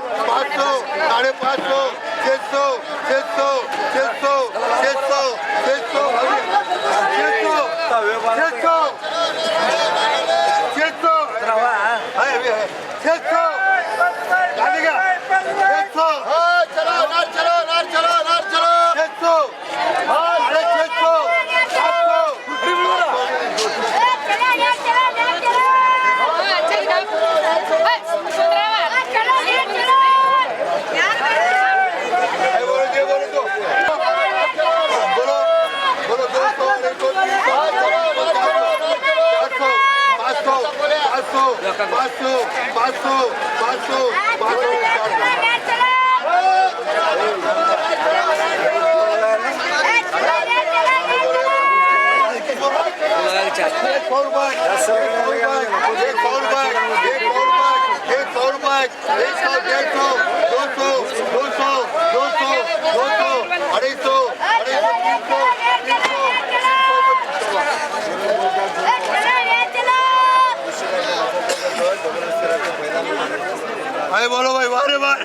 500 550 600 600 600 600 भाई बोलो भाई बारे बार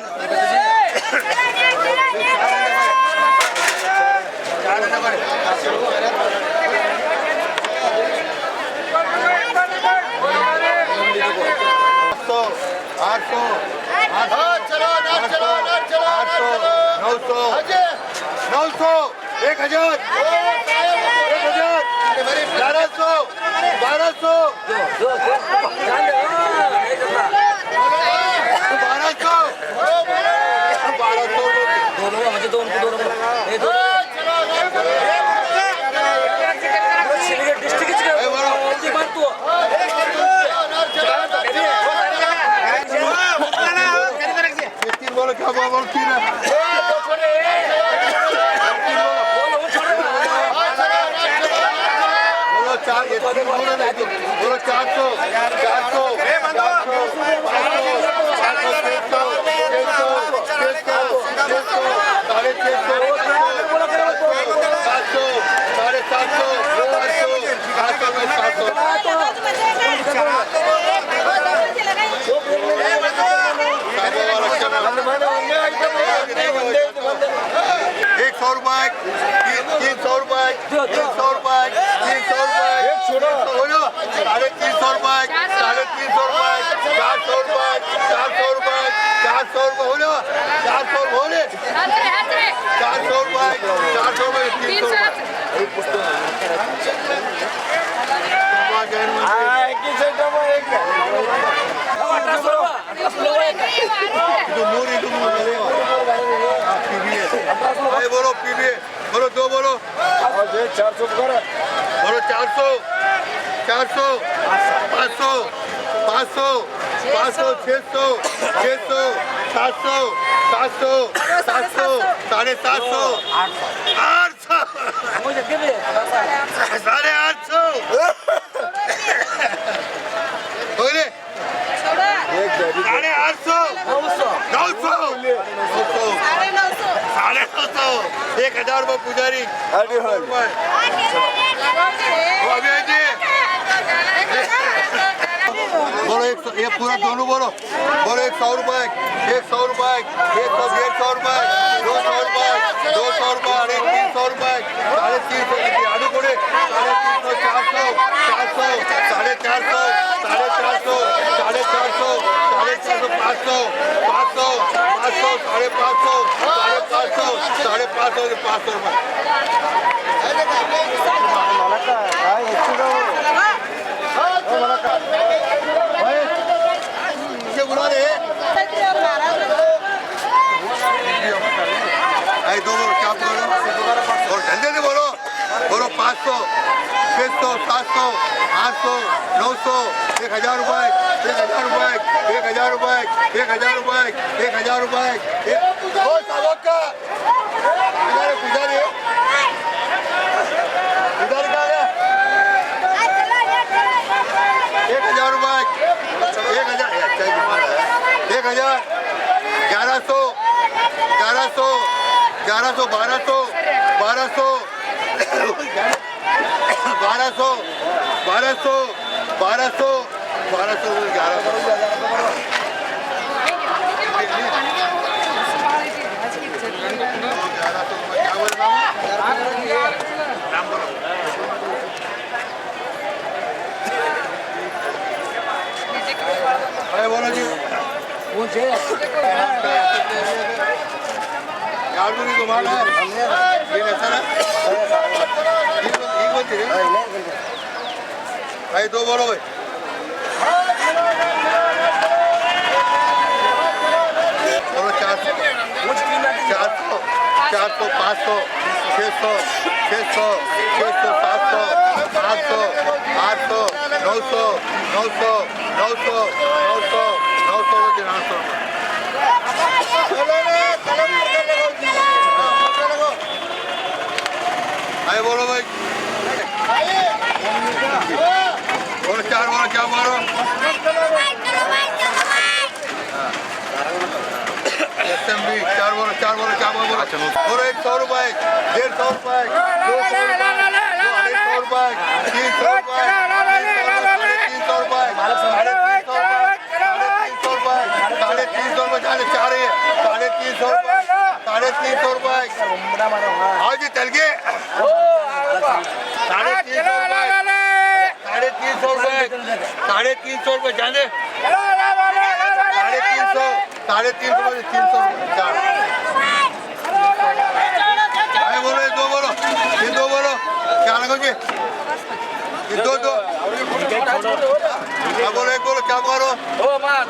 नौ सौ 1000 1100 1200 बोलो क्या बोलती है बोलो 400 बोलो पीबीए बोलो 2 बोलो 400 बोलो 400 400 500 500 500 600 600 700 700 700 750 800 850 बोले 850 900 1000 रुपये पुजारी बोलो ये पूरा दोनों बोलो 100 रुपए 100 रुपए 150 रुपए 200 रुपए 200 रुपए 300 रुपए 350 आलू कोड़े 350 400 400 450 450 450 500 500 500 रुपए बुला रहे दो बोलो क्या बोलो और धंधे से बोलो 500 600 700 800 900 1000 रुपए 1000 रुपए 1000 रुपए 1000 रुपए 1000 रुपए पुजारी का 1000 रुपए 1000 1100 1100 1100 1200 1200 1200 1200 1200 1200 1100 क्या बोल रहा नाम बोलो अरे बोलो जी मुझे यार भी तुम्हारा है ये ऐसा ना ये बोलती है भाई दो बोलो भाई बोलो 400 400 500 600 600 600 700 800 800 900 900 900 900 900 आए बोलो भाई बोलो 4 बोलो क्या बोलो SMB 4 बोलो क्या बोलो बोलो 100 रुपए 150 रुपए 200 रुपए 300 रुपए 300 रुपए 350 रुपए 350 रुपए 350 आओ जी चल गए 350 रुपए 350 रुपए जाने 350 रुपए 300 बोलो दो बोलो ये दो बोलो क्या लगोगे ये दो दो क्या बोलो एक बोलो क्या बोलो क्या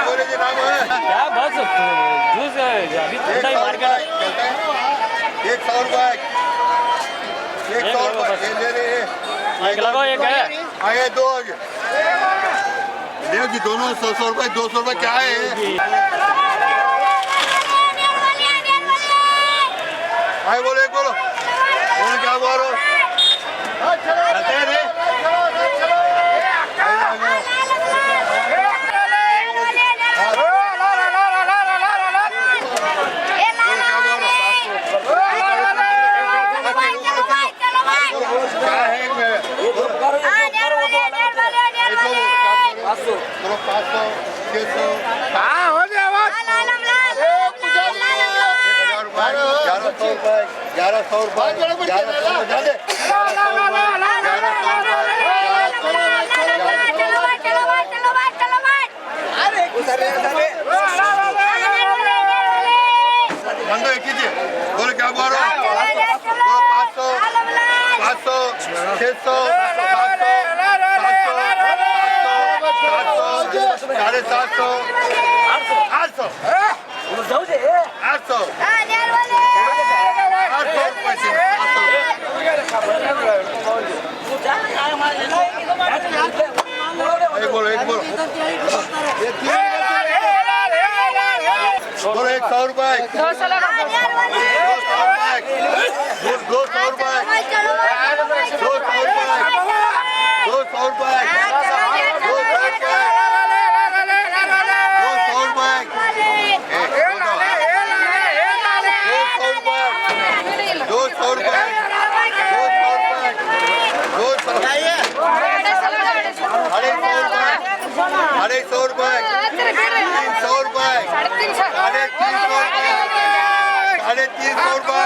बोले जी नाम है क्या बस जूस अभी ठंडा ही मार्केट है 100 रुपए 100 रुपए ले ले एक लगाओ एक है आए दो देव जी दोनों 100 रुपए 200 रुपए क्या है आए बोलो एक बोलो बोलो क्या बोलो चलते हैं रे चलो 500 600 हाँ हो गया बात 1100 रुपए 1100 रुपए 1100 कीजिए बोले क्या बोल रहा हूँ 500 500 600 700 700 800 800 एक बोलो बोलो 100 रुपए 200 रुपए 200 रुपए 250 रुपए 300 रुपए 350 रुपए 350 रुपए